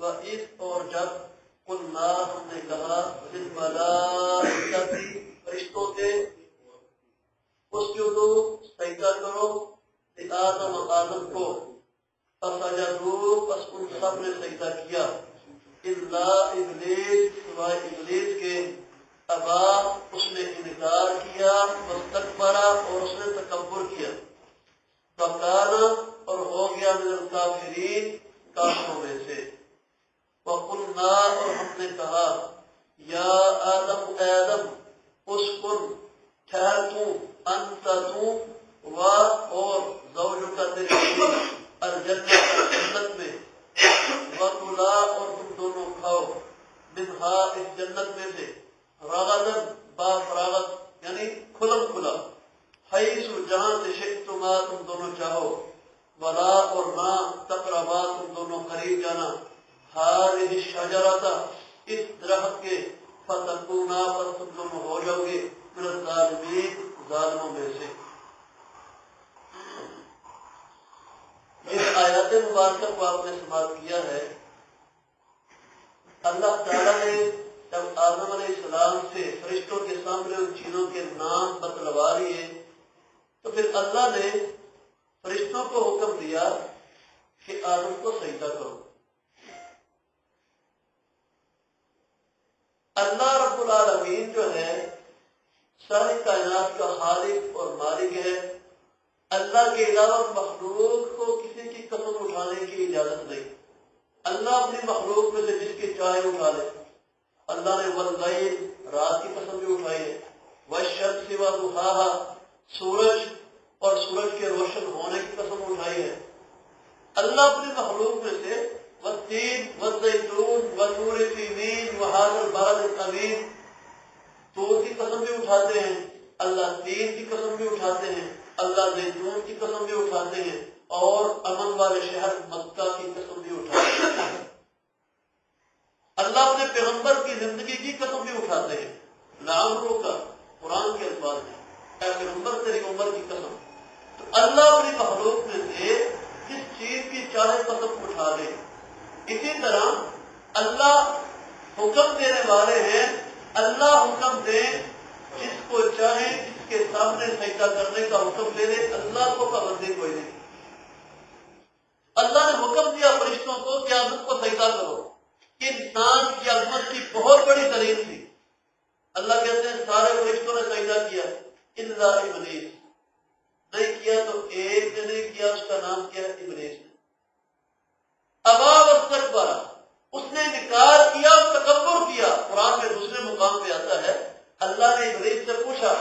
وَإِذْ اور جب قُلْنَا ہم نے کہا لِلْمَلَائِكَةِ فرشتوں سے اسجدوا سجدہ کرو لآدم آدم کو فسجدوا پس ان سب نے سجدہ کیا الا ابلیس سوائے ابلیس کے ابا اس نے انکار کیا واستکبر اور اس نے تکبر کیا فکانا اور ہو گیا من الکافرین کافروں میں سے وقلنا اور ہم نے کہا یا آدم اے آدم اسکن ٹھہر تو انت تو و اور زوجہ کا تیرے الجنت جنت میں وَكُلَا اور تم دونوں کھاؤ منہا اس جنت میں سے رغدن با فراغت یعنی کھلم کھلا حیث جہاں سے شئتما تم دونوں چاہو ولا اور نہ تقربا تم دونوں قریب جانا ہارہ الشجرۃ اس درخت کے فتکونا پر تم دونوں ہو جاؤ گے من الظالمین ظالموں میں سے اس آیات مبارکہ کو آپ نے سماعت کیا ہے اللہ تعالیٰ نے جب آدم علیہ السلام سے فرشتوں کے سامنے ان چیزوں کے نام بتلوا لیے تو پھر اللہ نے فرشتوں کو حکم دیا کہ آدم کو سجدہ کرو اللہ رب العالمین جو ہے ساری کائنات کا خالق اور مالک ہے اللہ کے علاوہ مخلوق کو کسی کی قسم اٹھانے کی اجازت نہیں اللہ اپنی مخلوق میں سے جس کی چاہے اٹھا لے اللہ نے واللیل رات کی قسم بھی اٹھائی ہے والشمس وضحاها سورج اور سورج کے روشن ہونے کی قسم اٹھائی ہے اللہ اپنی مخلوق میں سے والتین والزیتون وطور سینین وهذا البلد الامین طور کی قسم بھی اٹھاتے ہیں اللہ تین کی قسم بھی اٹھاتے ہیں اللہ زیتون کی قسم بھی اٹھاتے ہیں اور امن والے شہر مکہ کی قسم بھی اٹھاتے ہیں اللہ اپنے پیغمبر کی زندگی کی قسم بھی اٹھاتے ہیں لعمرو کا قرآن کے الفاظ ہیں اے پیغمبر تیری عمر کی قسم تو اللہ اپنی مخلوق میں سے جس چیز کی چاہے قسم اٹھا لے اسی طرح اللہ حکم دینے والے ہیں اللہ حکم دے جس کو چاہے جس کے سامنے سجدہ کرنے کا حکم دے دے اللہ کو پابندی کوئی نہیں اللہ نے حکم دیا فرشتوں کو کہ آدم کو سجدہ کرو انسان کی عظمت کی بہت بڑی دلیل تھی اللہ کہتے ہیں سارے فرشتوں نے سجدہ کیا الا ابلیس نہیں کیا تو ایک نے نہیں کیا اس کا نام کیا ابلیس نے ابا واستکبر اس نے انکار کیا تکبر کیا قرآن میں دوسرے مقام پہ آتا ہے اللہ نے ابلیس سے پوچھا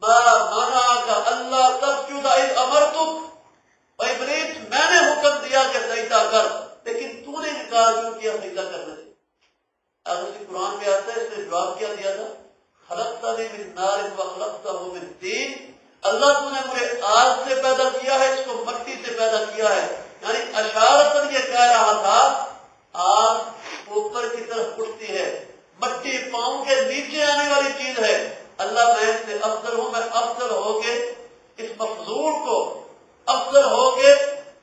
ما منعک اللہ تسجد اذ امرتک اے ابلیس میں نے حکم دیا کہ سجدہ کر لیکن تو نے انکار کیوں کیا سجدہ کرنے سے اب اسی قرآن میں آتا ہے اس نے جواب کیا دیا تھا خلقتنی من نار وخلقتہ من طین اللہ تو نے مجھے آگ سے پیدا کیا ہے اس کو مٹی سے پیدا کیا ہے یعنی اشارتاً یہ کہہ رہا تھا آگ اوپر کی طرف اٹھتی ہے مٹی پاؤں کے نیچے آنے والی چیز ہے اللہ میں سے افضل ہوں میں افضل ہو کے اس مفضول کو افضل ہو کے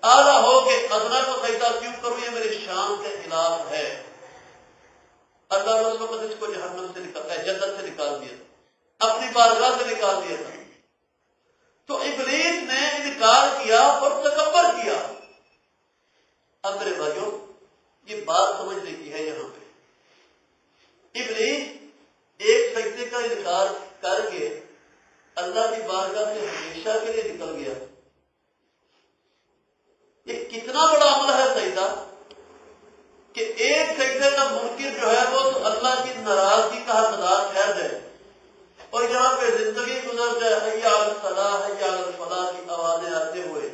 اعلیٰ ہو کے ادنا کو سجدہ کیوں کروں یہ میری شان کے خلاف ہے اللہ نے اس وقت اس کو جہنم سے نکالا جنت سے نکال دیا اپنی بارگاہ سے نکال دیا تھا تو ابلیس نے انکار کیا اور تکبر کیا اب میرے بھائیوں یہ بات سمجھنے کی ہے یہاں پہ ابلیس ایک سجدے کا انکار کر کے اللہ کی بارگاہ سے ہمیشہ کے لیے نکل گیا یہ کتنا بڑا عمل ہے سجدہ کہ ایک سجدے کا منکر جو ہے وہ تو اللہ کی ناراضگی کا حقدار ٹھہر جائے اور یہاں پہ زندگی گزر جائے حی علی الصلاح حی علی الفلاح کی آوازیں آتے ہوئے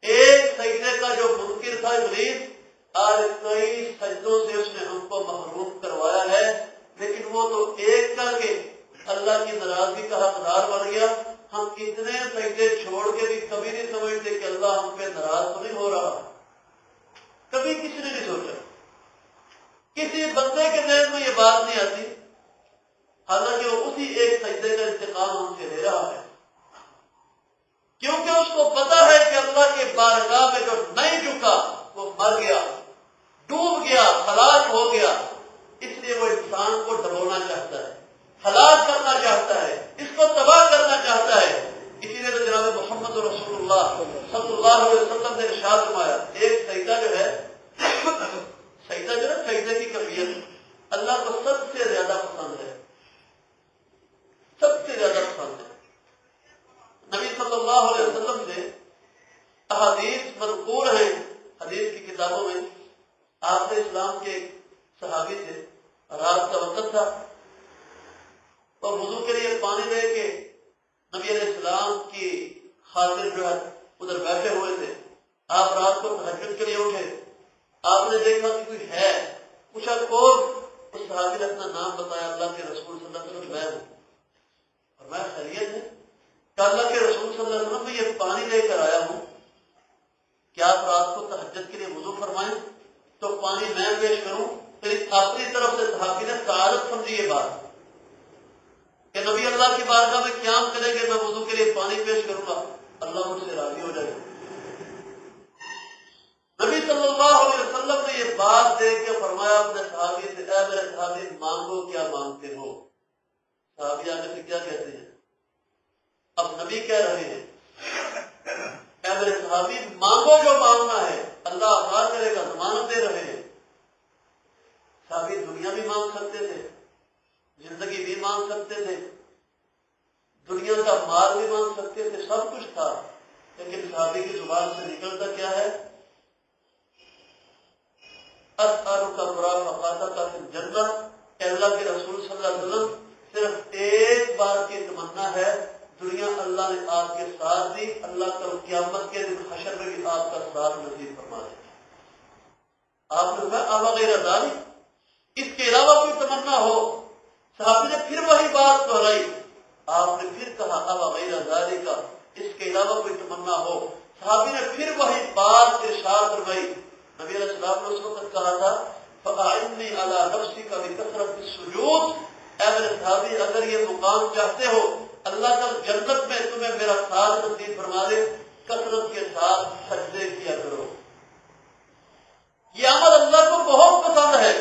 ایک سجدے کا جو منکر تھا ابلیس آج کئی سجدوں سے اس نے ہم کو محروم کروایا ہے لیکن وہ تو ایک کر کے اللہ کی ناراضگی کا حقدار بن گیا ہم اتنے سجدے چھوڑ کے بھی کبھی نہیں سمجھتے کہ اللہ ہم پہ ناراض تو نہیں ہو رہا کبھی کسی نے نہیں سوچا کسی بندے کے ذہن میں یہ بات نہیں آتی حالانکہ وہ اسی ایک سجدے کا انتقام ہم سے لے رہا ہے کیونکہ اس کو پتا ہے کہ اللہ کے بارگاہ میں جو نہیں جھکا وہ مر گیا ڈوب گیا ہلاک ہو گیا، اس لیے وہ انسان کو ڈبونا چاہتا ہے، ہلاک کرنا چاہتا ہے، اس کو تباہ کرنا چاہتا ہے۔ اسی لیے تو جناب محمد رسول اللہ صلی اللہ علیہ وسلم نے ارشاد فرمایا، ایک سجدہ جو ہے، سجدہ جو ہے سجدے کی کیفیت اللہ کو سب سے زیادہ پسند ہے، سب سے زیادہ پسند ہے۔ نبی صلی اللہ علیہ وسلم سے احادیث مذکور ہیں حدیث کی کتابوں میں، آپ اسلام کے ایک صحابی سے رات کا وقت تھا اور وضو کے لیے پانی لے کے نبی علیہ السلام کی خاطر جو ہے ادھر بیٹھے ہوئے تھے۔ آپ رات کو تہجد کے لیے اٹھے، آپ نے دیکھا کہ کوئی ہے، پوچھا کون؟ اس صحابی نے اپنا نام بتایا، اللہ کے رسول صلی اللہ علیہ وسلم، میں ہوں۔ اور میں خیریت ہے کہ اللہ کے رسول صلی اللہ علیہ وسلم میں یہ پانی لے کر آیا ہوں، کیا آپ رات کو تہجد کے لیے وضو فرمائیں تو پانی میں پیش کروں؟ پھر اپنی طرف سے صحابی نے سعادت سمجھی یہ بات کہ نبی اللہ کی بارگاہ میں قیام کریں گے، میں وضو کے لیے پانی پیش کروں گا، اللہ مجھ سے راضی ہو جائے گا۔ نبی صلی اللہ علیہ وسلم نے یہ بات دیکھ کے فرمایا اپنے صحابی سے، اے میرے صحابی مانگو کیا مانگتے ہو؟ صحابی آگے سے کیا کہتے ہیں؟ اب نبی کہہ رہے ہیں اے میرے صحابی مانگو جو مانگنا ہے، اللہ عطا کرے گا، ضمانت دے رہے ہیں۔ صحابی دنیا بھی مانگ سکتے تھے، زندگی بھی مانگ سکتے تھے، دنیا کا مال بھی مانگ سکتے تھے، سب کچھ تھا، لیکن صحابی کی زبان سے نکلتا کیا ہے؟ اسألک مرافقتک فی الجنہ، کہ اللہ کے رسول صلی اللہ علیہ وسلم صرف ایک بار کی تمنا ہے، دنیا اللہ نے آپ کے ساتھ دی، اللہ کل قیامت کے دن حشر میں بھی آپ کا ساتھ نصیب فرما دے۔ آپ نے کہا اب غیر ذالک، اس کے علاوہ کوئی تمنا ہو؟ صحابی نے پھر وہی بات دہرائی، آپ نے پھر کہا اب غیر ذالک، اس کے علاوہ کوئی تمنا ہو؟ صحابی نے پھر وہی بات ارشاد فرمائی۔ نبی علیہ السلام نے اس وقت کہا تھا فَأَعِنِّي عَلَىٰ نَفْسِكَ بِكَثْرَةِ السُّجُودِ، اے میرے صحابی اگر یہ مقام چاہتے ہو اللہ کا جنت میں تمہیں میرا ساتھ نصیب فرما دے، کثرت کے ساتھ سجدے کیا کرو۔ یہ عمل اللہ کو بہت پسند ہے۔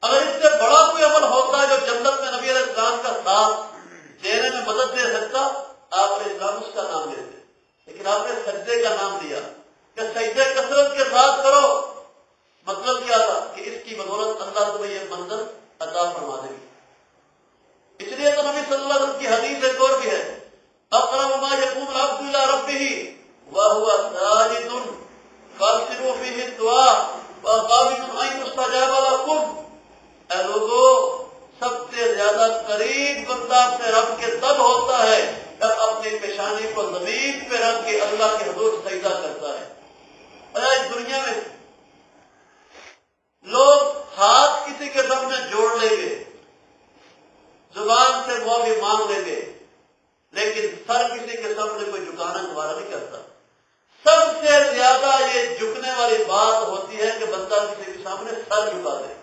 اگر اس سے بڑا کوئی عمل ہوتا ہے جو جنت میں نبی علیہ السلام کا ساتھ دینے میں مدد دے سکتا، آپ علیہ السلام اس کا نام لیتے، لیکن آپ نے سجدے کا نام لیا کہ سجدے کثرت کے ساتھ کرو۔ مطلب کیا تھا کہ اس کی بدولت اللہ تمہیں یہ منزل عطا فرما دے گی۔ اس لیے تو نبی صلی اللہ علیہ وسلم کی حدیث ایک اور بھی ہے، اقرب ما یکون العبد الی ربہ وہو ساجد فاکثروا فیہ الدعاء وقابلوا ان یستجاب لکم، اے لوگو سب سے زیادہ قریب بندہ اپنے رب کے تب ہوتا ہے جب اپنی پیشانی کو زمین پہ رکھ کے اللہ کے حضور سجدہ کرتا ہے۔ اور آج دنیا میں لوگ ہاتھ کسی کے سامنے جوڑ لیں گے، زبان سے معافی مانگ لیں گے، لیکن سر کسی کے سامنے کوئی جھکانا دوبارہ نہیں کرتا۔ سب سے زیادہ یہ جھکنے والی بات ہوتی ہے کہ بندہ کسی کے سامنے سر جھکا دے،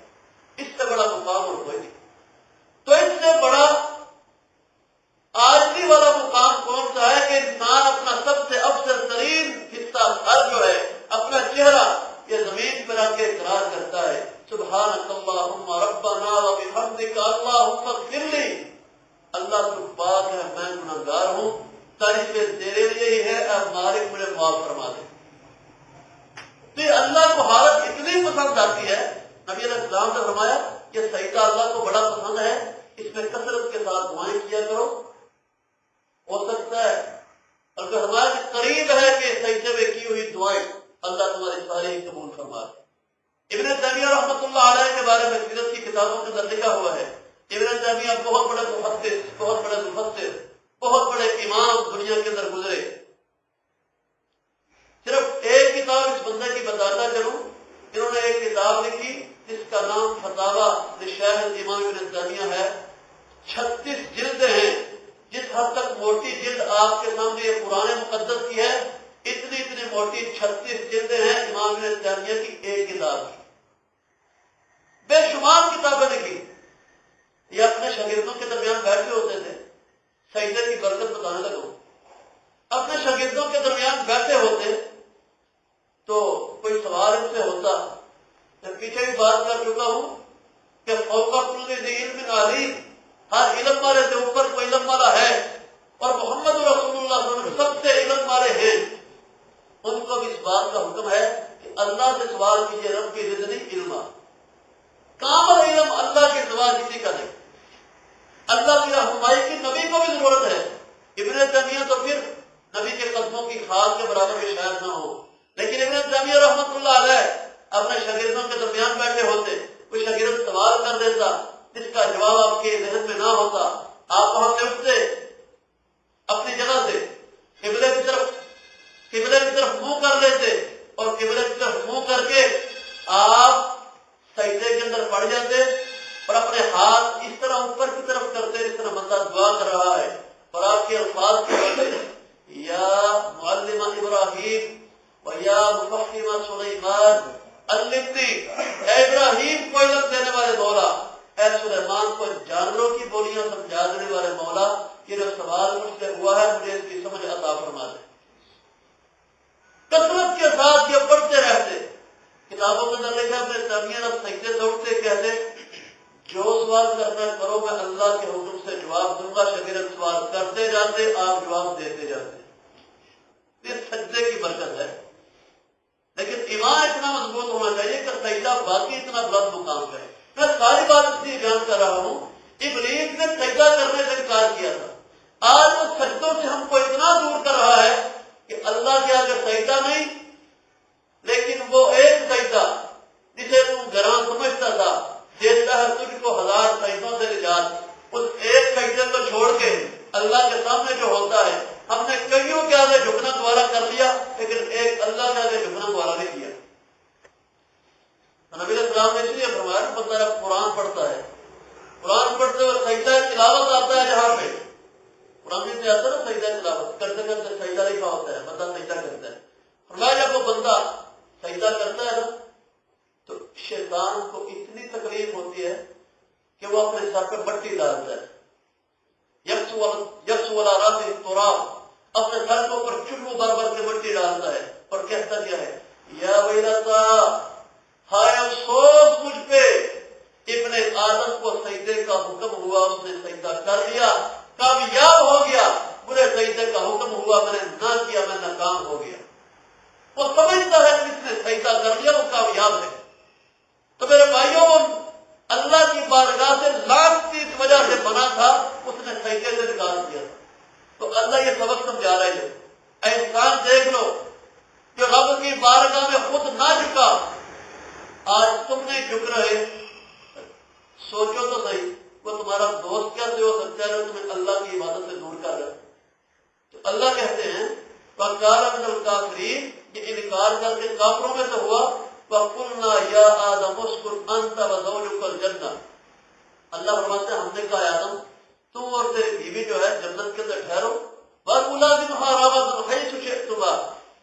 اس سے بڑا مقام اور کوئی نہیں۔ تو اس سے بڑا عاجزی والا مقام کون سا ہے کہ انسان اپنا سب سے افضل ترین حصہ سر جو ہے، اپنا چہرہ یہ زمین پر رکھ کے اقرار کرتا ہے سبحانک اللہم ربنا وبحمدک اللہم اغفر لی، اللہ تو پاک ہے میں گناہگار ہوں، تعریفیں تیرے لیے ہی ہے، اے مالک مجھے معاف فرما دے۔ تو یہ اللہ کو حالت اتنی پسند آتی ہے، نبی علیہ السلام نے فرمایا کہ سجدہ اللہ کو بڑا پسند ہے، اس میں کثرت کے ساتھ دعائیں کیا کرو۔ ہو سکتا ہے اور فرمایا کہ قریب ہے کہ سجدے میں کی ہوئی دعائیں اللہ تمہاری ساری قبول فرما دے۔ ابن تیمیہ رحمۃ اللہ علیہ کے بارے میں سیرت کی کتابوں کے اندر لکھا ہوا ہے، ابن تیمیہ بہت بڑے محدث، بہت بڑے مفسر، بہت بڑے امام دنیا کے اندر گزرے۔ صرف ایک کتاب اس بندے کی بتاتا چلوں، انہوں نے ایک کتاب لکھی جس کا نام فتاوی لشیخ الامام ابن تیمیہ ہے، 36 جلدیں ہیں، جس حد تک موٹی جلد آپ کے سامنے یہ قرآن مقدس کی ہے، اتنی موٹی 36 جلدیں ہیں امام ابن تیمیہ کی ایک کتاب کی۔ بے شمار کتابیں لکھی، یہ اپنے شاگردوں کے درمیان بیٹھے ہوتے تھے، سجدے کی برکت بتانے لگا، اپنے شاگردوں کے درمیان بیٹھے ہوتے تو کوئی سوال ان سے ہوتا کہ پیچھے بھی بات کر چکا ہوں کہ فوق کل ذی علم علیم، ہر علم والے سے اوپر کوئی علم والا ہے، اور محمد رسول اللہ صلی اللہ علیہ وسلم سب سے علم والے ہیں۔ ان کو بھی اس بات کا حکم ہے کہ اللہ سے سوال کیجیے، رب کی زدنی علما، کامل علم اللہ کے سوا کسی کا نہیں۔ اللہ کی رہنمائی کی نبی کو بھی ضرورت ہے۔ ابن تیمیہ تو پھر نبی کے قدموں کی خاک کے برابر بھی شاید نہ ہو، لیکن ابن تیمیہ رحمۃ اللہ علیہ اپنے شاگردوں کے درمیان بیٹھے ہوتے، کوئی شاگرد سوال کر دیتا جس کا جواب آپ کے ذہن میں نہ ہوتا، آپ وہاں سے اٹھتے اپنی جگہ سے، قبلے کی طرف منہ کر لیتے، اور قبلے کی طرف منہ کر کے آپ سجدے کے اندر پڑ جاتے، اور اپنے ہاتھ اس طرح اوپر کی طرف کرتے جس طرح بندہ دعا کر رہا ہے، اور آپ کے الفاظ کے یا معلم ابراہیم و یا مفہم سلیمان علمنی، اے ابراہیم کو علم دینے والے مولا، اے سلیمان کو جانوروں کی بولیاں سمجھا دینے والے مولا، یہ جو سوال مجھ سے ہوا ہے مجھے اس کی سمجھ عطا فرما دے۔ کثرت کے ساتھ یہ پڑھتے رہتے، کتابوں کے اندر لکھا اپنے تیمیہ اب سجدے سے اٹھتے کہتے جو سوال کرنا کرو میں اللہ کے حکم سے جواب دوں گا۔ شاگرد سوال کرتے جاتے، آپ جواب دیتے جاتے، یہ سجدے کی برکت ہے۔ لیکن ایمان اتنا مضبوط ہونا چاہیے کہ سجدہ باقی اتنا بلند مقام کا ہے۔ میں ساری بات اس لیے بیان کر رہا ہوں، ابلیس نے سجدہ کرنے سے انکار کیا تھا، آج وہ سجدوں سے ہم کو اتنا دور کر رہا ہے کہ اللہ کے آگے سجدہ نہیں، لیکن وہ ایک سجدہ جسے تم گراں سمجھتا تھا دیتا ہے تجھ کو 1000 سجدوں سے نجات، اس ایک سجدے کو چھوڑ کے اللہ کے سامنے جو ہوتا ہے، ہم نے کئیوں کے آگے جھکنا گوارا کر لیا لیکن ایک اللہ کے آگے جھکنا گوارا نہیں کیا۔ نبی علیہ السلام نے اس لیے فرمایا بندہ جب قرآن پڑھتا ہے، قرآن پڑھتے ہوئے سجدہ تلاوت آتا ہے، جہاں پہ قرآن میں آتا ہے نا سجدہ تلاوت کرتے کرتے سجدہ لکھا ہوتا ہے، بندہ سجدہ کرتا ہے، فرمایا جب وہ بندہ سجدہ کرتا ہے نا تو شیطان کو اتنی تکلیف ہوتی ہے کہ وہ اپنے سر پہ مٹی ڈالتا ہے، یکسو علی راسہ التراب، اپنے سر کے اوپر چلو بھر بھر کے مٹی ڈالتا ہے، اور کہتا کیا ہے یا ویلتا، ہائے افسوس مجھ پہ، ابن آدم کو سجدے کا حکم ہوا اس نے سجدہ کر لیا، کامیاب ہو گیا، برے سجدے کا حکم ہوا میں نے نہ کیا، میں ناکام ہو گیا۔ وہ سمجھتا ہے جس نے سجدہ کر لیا وہ کامیاب ہے۔ تو میرے بھائیوں، اللہ کی بارگاہ سے لعنت کی اس وجہ سے بنا تھا، اس نے سجدے سے نکال دیا تھا۔ تو اللہ یہ سبق سمجھا رہے ہیں، اے انسان دیکھ لو کہ رب کی بارگاہ میں خود نہ جھکا، آج تم نہیں جھک رہے، سوچو تو صحیح وہ تمہارا دوست کیسے ہو سکتا ہے جو تمہیں اللہ کی عبادت سے دور کر رہا ہے؟ تو اللہ کہتے ہیں وَقَالَ مِنَ الْكَافِرِينَ، یہ انکار کر کے کافروں میں سے ہوا، وَقُلْنَا يَا آدَمُ اسْكُنْ أَنْتَ وَزَوْجُكَ الْجَنَّةَ، اللہ فرماتے ہیں ہم نے کہا آدم تم اور تیری بیوی جو ہے جنت کے اندر ٹھہرو، وَكُلَا مِنْهَا رَغَدًا حَيْثُ شِئْتُمَا،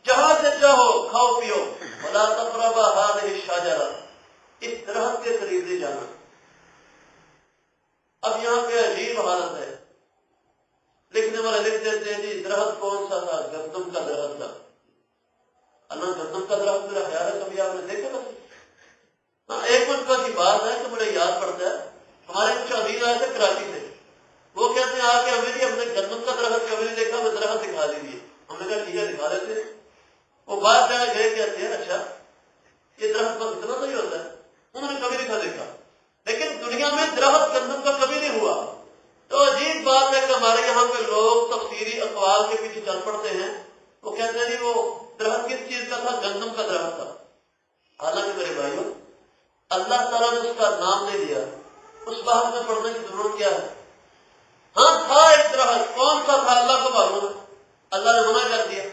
جہاں سے چاہو کھاؤ پیو، وَلَا تَقْرَبَا هَٰذِهِ الشَّجَرَةَ، اس درخت کے قریب نہیں جانا۔ اب یہاں پہ عجیب حالت ہے، لکھنے والے لکھ دیتے ہیں جی درخت کون سا تھا؟ گندم کا درخت تھا۔ اللہ گندم کا درخت میرا خیال ہے کبھی آپ نے دیکھا تھا؟ ہاں، ایک مرتبہ کی بات ہے کہ مجھے یاد پڑتا ہے، ہمارے کچھ امیر آئے تھے کراچی سے، وہ کہتے ہیں آ کے ہم نے گندم کا درخت کبھی نہیں دیکھا، وہ درخت دکھا دیجیے۔ ہم نے کہا ٹھیک ہے دکھا دیتے۔ وہ بات جگہ گئے کہتے ہیں اچھا یہ درخت بس اتنا صحیح ہوتا ہے، انہوں نے کبھی نہیں دیکھا، لیکن دنیا میں درخت گندم کا کبھی نہیں ہوا۔ تو عجیب بات ہے کہ ہمارے یہاں پہ لوگ تفسیری اقوال کے پیچھے چل پڑتے ہیں، وہ کہتے ہیں وہ درخت کس چیز کا تھا؟ گندم کا درخت تھا۔ حالانکہ میرے بھائیوں اللہ تعالیٰ نے اس کا نام نہیں دیا، اس بات میں پڑھنے کی ضرورت کیا ہے؟ ہاں تھا ایک درخت، کون سا تھا اللہ کو معلوم ہے، اللہ نے منع کر دیا،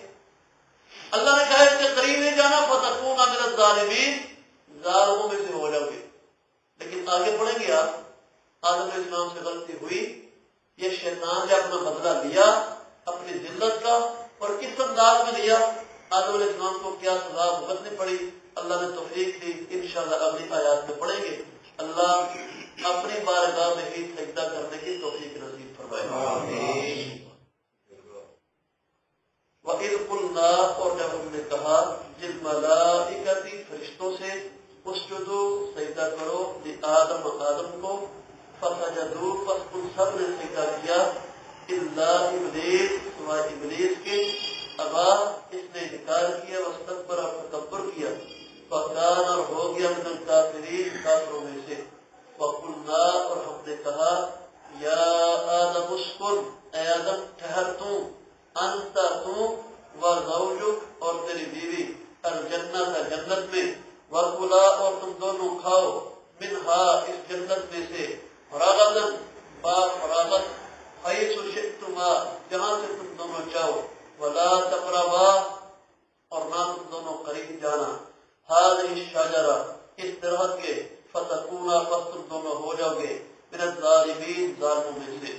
اللہ نے کہا اس کے قریب نہیں جانا، فَتَكُونَ مِنَ الظَّالِمِينَ، ظالموں میں سے ہو جاؤ گے۔ لیکن آگے پڑھیں گے آپ، آدم علیہ السلام سے غلطی ہوئی، یہ شیطان نے اپنا بدلہ لیا اپنی ذلت کا، اور کس انداز میں لیا؟ آدم علیہ السلام کو کیا سزا بھگتنی پڑی؟ اللہ نے توفیق دی، انشاءاللہ اگلی آیات میں پڑھیں گے۔ اللہ اپنی بارگاہ میں ہی سجدہ کرنے کی توفیق نصیب فرمائے۔ آمین۔ وَإِذْ قُلْنَا، اور جب ہم نے کہا لِلْمَلَائِكَةِ، فرشتوں سے، اسجدوا آدم کو فسجدوا پس ان سب نے سجدہ کیا الا ابلیس سوائے ابلیس کے ابا اس نے انکار کیا واستکبر اور تکبر کیا فکان اور ہو گیا من الکافرین کافروں میں سے وقلنا اور ہم نے کہا یا آدم اسکن اے آدم ٹھہر تو انت تو وزوجک اور تیری بیوی الجنت جنت میں وکلا اور تم دونوں کھاؤ منہا اس جنت میں سے فراغتن با فراغت حیث شئتما جہاں سے تم دونوں چاہو ولا تقربا اور نہ تم دونوں قریب جانا هذه الشجرہ اس طرح کے فتکونا پس تم دونوں ہو جاؤ گے من الظالمین ظالموں میں سے